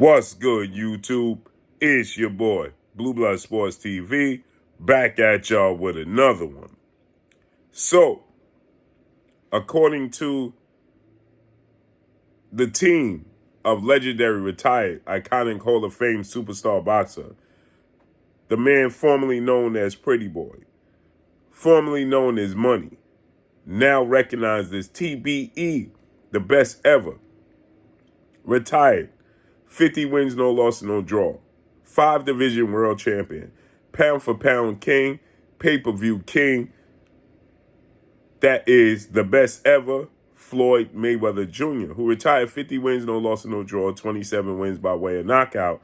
What's good, YouTube? It's your boy, Blue Blood Sports TV, back at y'all with another one. So, according to the team of legendary retired iconic Hall of Fame superstar boxer, the man formerly known as Pretty Boy, formerly known as Money, now recognized as TBE, the best ever, retired, 50 wins, no loss, no draw, 5-division world champion, pound for pound king, pay-per-view king. That is the best ever, Floyd Mayweather Jr., who retired 50 wins, no loss, no draw, 27 wins by way of knockout.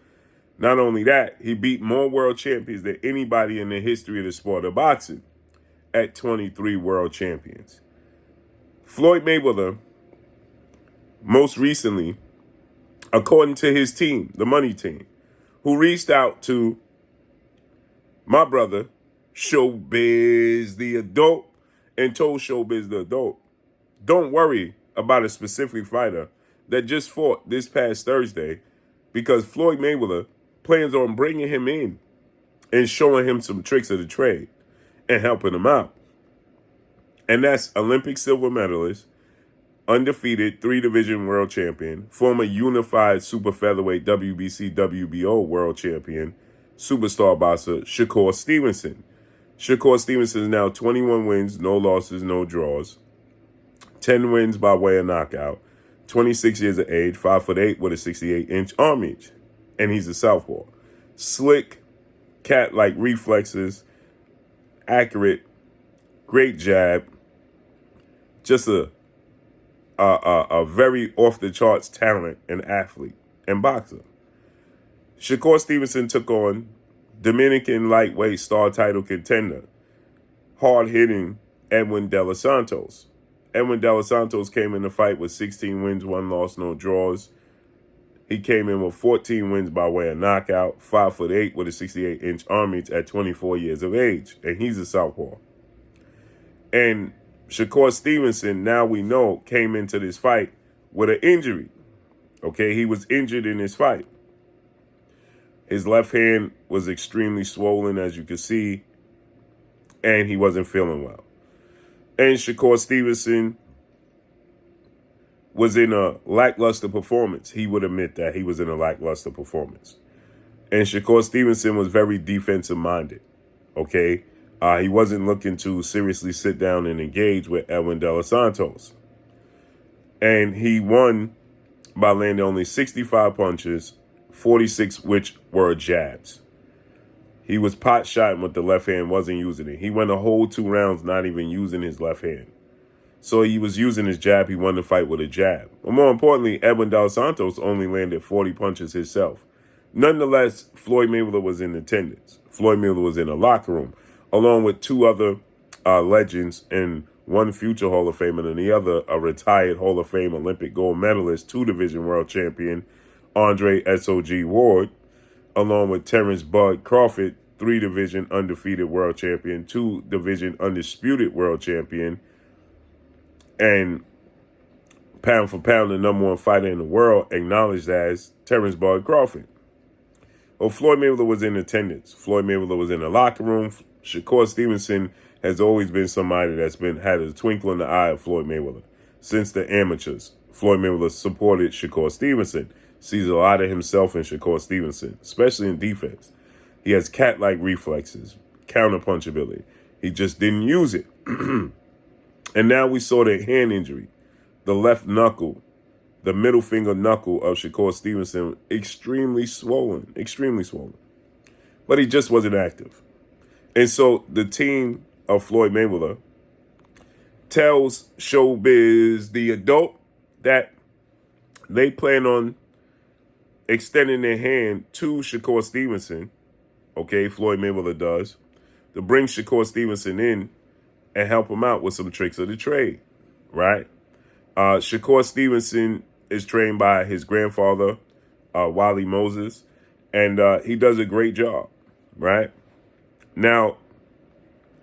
Not only that, he beat more world champions than anybody in the history of the sport of boxing at 23 world champions. Floyd Mayweather, most recently, according to his team, the Money team, who reached out to my brother, Showbiz the Adult, and told Showbiz the Adult, don't worry about a specific fighter that just fought this past Thursday, because Floyd Mayweather plans on bringing him in and showing him some tricks of the trade and helping him out. And that's Olympic silver medalist, undefeated 3-division world champion, former unified super featherweight WBC WBO world champion, superstar boxer Shakur Stevenson. Shakur Stevenson is now 21 wins, no losses, no draws, 10 wins by way of knockout, 26 years of age, 5'8" with a 68-inch arm reach, and he's a southpaw. Slick, cat-like reflexes, accurate, great jab, just a very off-the-charts talent and athlete and boxer. Shakur Stevenson took on Dominican lightweight star title contender, hard-hitting Edwin De Los Santos. Edwin De Los Santos came in the fight with 16 wins, 1 loss, no draws. He came in with 14 wins by way of knockout, 5'8" with a 68-inch arm reach at 24 years of age, and he's a southpaw. And Shakur Stevenson, now we know, came into this fight with an injury. Okay, he was injured in this fight. His left hand was extremely swollen, as you can see, and he wasn't feeling well. And Shakur Stevenson was in a lackluster performance. He would admit that he was in a lackluster performance. And Shakur Stevenson was very defensive-minded, okay? He wasn't looking to seriously sit down and engage with Edwin De Los Santos. And he won by landing only 65 punches, 46 which were jabs. He was pot shotting with the left hand, wasn't using it. He went a whole 2 rounds not even using his left hand. So he was using his jab. He won the fight with a jab. But more importantly, Edwin De Los Santos only landed 40 punches himself. Nonetheless, Floyd Mayweather was in attendance. Floyd Mayweather was in a locker room, along with 2 other legends, and one future Hall of Famer and the other a retired Hall of Fame Olympic gold medalist, 2-division world champion, Andre S.O.G. Ward, along with Terrence Bud Crawford, 3-division undefeated world champion, 2-division undisputed world champion, and pound for pound the number 1 fighter in the world, acknowledged as Terrence Bud Crawford. Well, Floyd Mayweather was in attendance. Floyd Mayweather was in the locker room. Shakur Stevenson has always been somebody that's had a twinkle in the eye of Floyd Mayweather. Since the amateurs, Floyd Mayweather supported Shakur Stevenson, sees a lot of himself in Shakur Stevenson, especially in defense. He has cat-like reflexes, counterpunch ability. He just didn't use it. And now we saw the hand injury, the left knuckle, the middle finger knuckle of Shakur Stevenson, extremely swollen. But he just wasn't active. And so the team of Floyd Mayweather tells Showbiz the Adult that they plan on extending their hand to Shakur Stevenson, okay, Floyd Mayweather does, to bring Shakur Stevenson in and help him out with some tricks of the trade, right? Shakur Stevenson is trained by his grandfather, Wally Moses, and he does a great job, right? Now,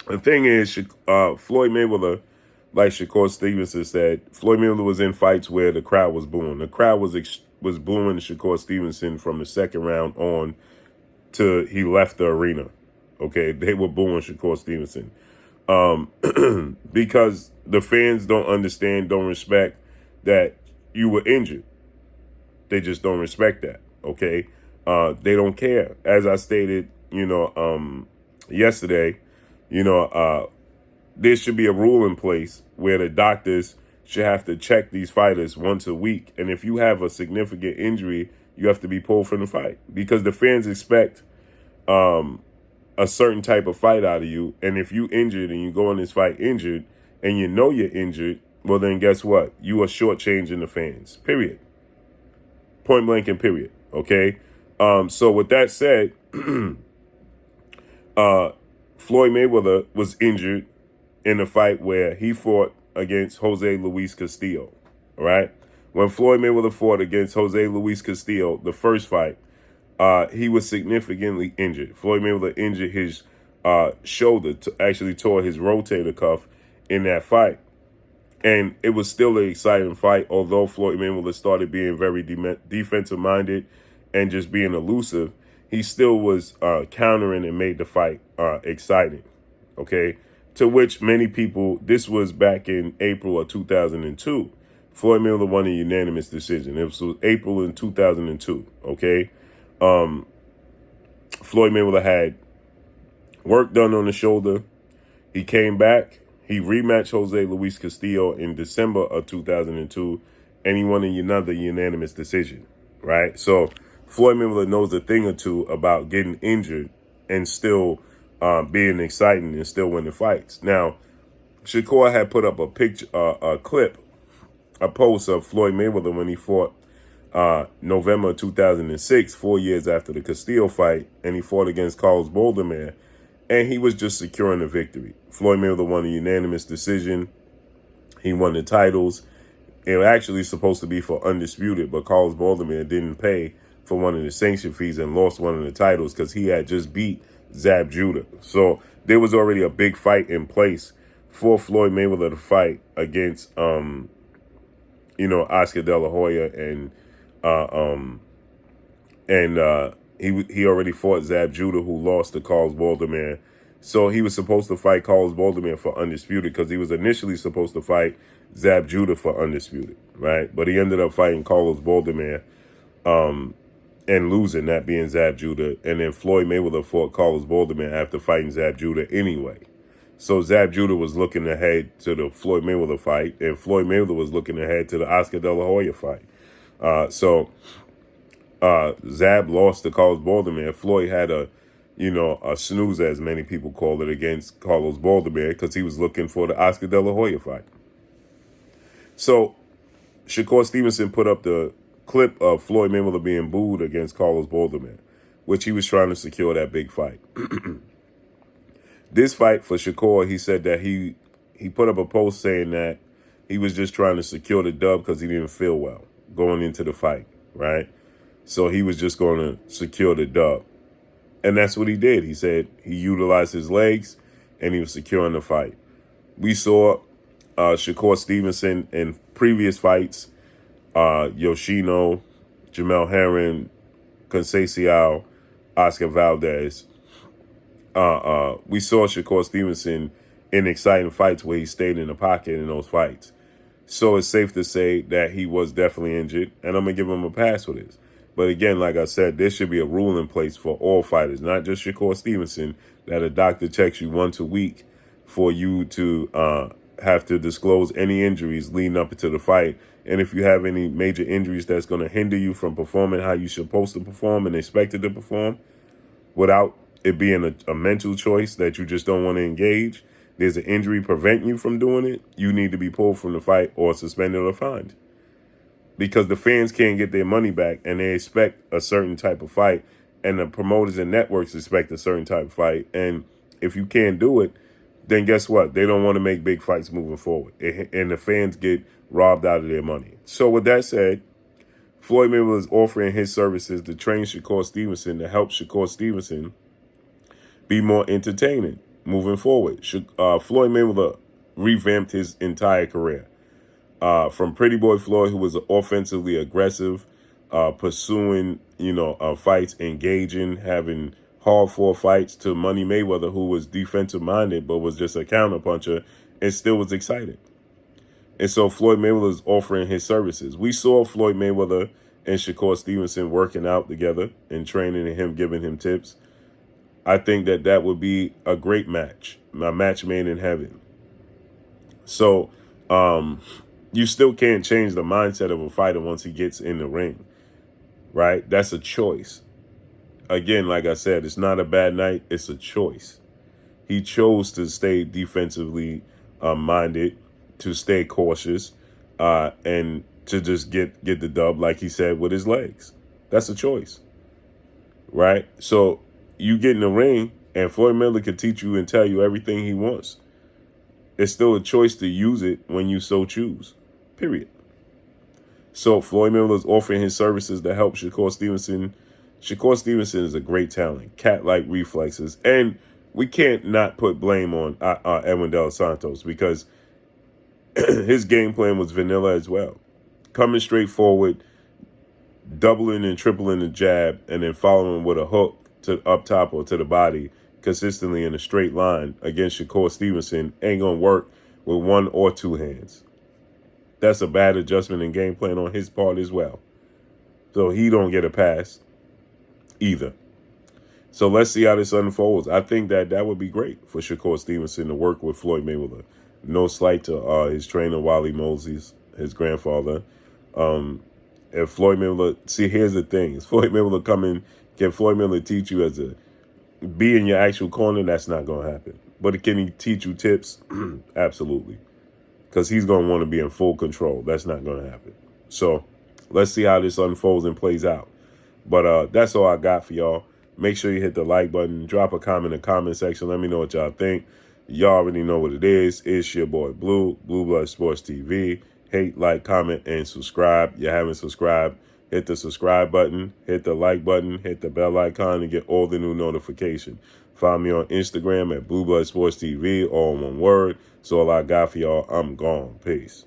the thing is, Floyd Mayweather, like Shakur Stevenson said, Floyd Mayweather was in fights where the crowd was booing. The crowd was was booing Shakur Stevenson from the second round on to he left the arena. Okay, they were booing Shakur Stevenson because the fans don't understand, don't respect that you were injured. They just don't respect that. Okay, they don't care. As I stated, yesterday, there should be a rule in place where the doctors should have to check these fighters once a week. And if you have a significant injury, you have to be pulled from the fight because the fans expect a certain type of fight out of you. And if you injured and you go in this fight injured and you know you're injured, well, then guess what? You are shortchanging the fans, period. Point blank and period. Okay. So with that said, Floyd Mayweather was injured in a fight where he fought against Jose Luis Castillo. All right. When Floyd Mayweather fought against Jose Luis Castillo, the first fight, he was significantly injured. Floyd Mayweather injured his shoulder, actually tore his rotator cuff in that fight. And it was still an exciting fight, although Floyd Mayweather started being very defensive-minded and just being elusive. He still was countering and made the fight exciting, okay? To which many people, this was back in April of 2002. Floyd Mayweather won a unanimous decision. It was April in 2002, okay? Floyd Mayweather had work done on the shoulder. He came back. He rematched Jose Luis Castillo in December of 2002, and he won another unanimous decision, right? So Floyd Mayweather knows a thing or two about getting injured and still being exciting and still winning fights. Now, Shakur had put up a picture, a clip, a post of Floyd Mayweather when he fought November 2006, 4 years after the Castillo fight, and he fought against Carlos Baldomir, and he was just securing the victory. Floyd Mayweather won a unanimous decision. He won the titles. It was actually supposed to be for undisputed, but Carlos Baldomir didn't pay for one of the sanction fees and lost one of the titles because he had just beat Zab Judah. So there was already a big fight in place for Floyd Mayweather to fight against, Oscar De La Hoya, and he already fought Zab Judah, who lost to Carlos Baldomir. So he was supposed to fight Carlos Baldomir for undisputed because he was initially supposed to fight Zab Judah for undisputed, right? But he ended up fighting Carlos Baldomir and losing, that being Zab Judah. And then Floyd Mayweather fought Carlos Baldomir after fighting Zab Judah anyway. So Zab Judah was looking ahead to the Floyd Mayweather fight, and Floyd Mayweather was looking ahead to the Oscar De La Hoya fight. Zab lost to Carlos Baldomir. Floyd had a snooze, as many people call it, against Carlos Baldomir because he was looking for the Oscar De La Hoya fight. So Shakur Stevenson put up the clip of Floyd Mayweather being booed against Carlos Baldomir, which he was trying to secure that big fight. This fight for Shakur, he said that he put up a post saying that he was just trying to secure the dub because he didn't feel well going into the fight, right? So he was just going to secure the dub. And that's what he did. He said he utilized his legs and he was securing the fight. We saw Shakur Stevenson in previous fights, Yoshino, Jamel Herring, Conceição, Oscar Valdez. We saw Shakur Stevenson in exciting fights where he stayed in the pocket in those fights. So it's safe to say that he was definitely injured, and I'm going to give him a pass for this. But again, like I said, there should be a rule in place for all fighters, not just Shakur Stevenson, that a doctor checks you once a week for you to have to disclose any injuries leading up to the fight. And if you have any major injuries that's going to hinder you from performing how you're supposed to perform and expected to perform without it being a mental choice that you just don't want to engage, there's an injury preventing you from doing it, you need to be pulled from the fight or suspended or fined. Because the fans can't get their money back and they expect a certain type of fight, and the promoters and networks expect a certain type of fight. And if you can't do it, then guess what? They don't want to make big fights moving forward. And the fans get robbed out of their money. So with that said, Floyd Mayweather is offering his services to train Shakur Stevenson to help Shakur Stevenson be more entertaining moving forward. Floyd Mayweather revamped his entire career. From Pretty Boy Floyd, who was offensively aggressive, pursuing, fights, engaging, having hardcore fights, to Money Mayweather, who was defensive minded but was just a counterpuncher and still was excited. And so Floyd Mayweather is offering his services. We saw Floyd Mayweather and Shakur Stevenson working out together and training, and him giving him tips. I think that would be a great match, a match made in heaven. So you still can't change the mindset of a fighter once he gets in the ring, right? That's a choice. Again, like I said, it's not a bad night. It's a choice. He chose to stay defensively minded, to stay cautious, and to just get the dub, like he said, with his legs. That's a choice, right? So you get in the ring, and Floyd Mayweather can teach you and tell you everything he wants. It's still a choice to use it when you so choose, period. So Floyd Mayweather is offering his services to help Shakur Stevenson. Shakur Stevenson is a great talent, cat-like reflexes, and we can't not put blame on Edwin De Los Santos, because his game plan was vanilla as well. Coming straight forward, doubling and tripling the jab, and then following with a hook to up top or to the body consistently in a straight line against Shakur Stevenson ain't going to work with one or two hands. That's a bad adjustment in game plan on his part as well. So he don't get a pass either. So let's see how this unfolds. I think that would be great for Shakur Stevenson to work with Floyd Mayweather. No slight to his trainer, Wally Moses, his grandfather. If Floyd Mayweather, see, here's the thing. Is Floyd Mayweather can Floyd Mayweather teach you as a, be in your actual corner? That's not going to happen. But can he teach you tips? Absolutely. Because he's going to want to be in full control. That's not going to happen. So let's see how this unfolds and plays out. But that's all I got for y'all. Make sure you hit the like button. Drop a comment in the comment section. Let me know what y'all think. Y'all already know what it is. It's your boy Blue Blood Sports TV. Hate, like, comment, and subscribe. You haven't subscribed, hit the subscribe button, hit the like button, hit the bell icon to get all the new notifications. Find me on Instagram at Blue Blood Sports TV, all in one word. So all I got for y'all. I'm gone. Peace.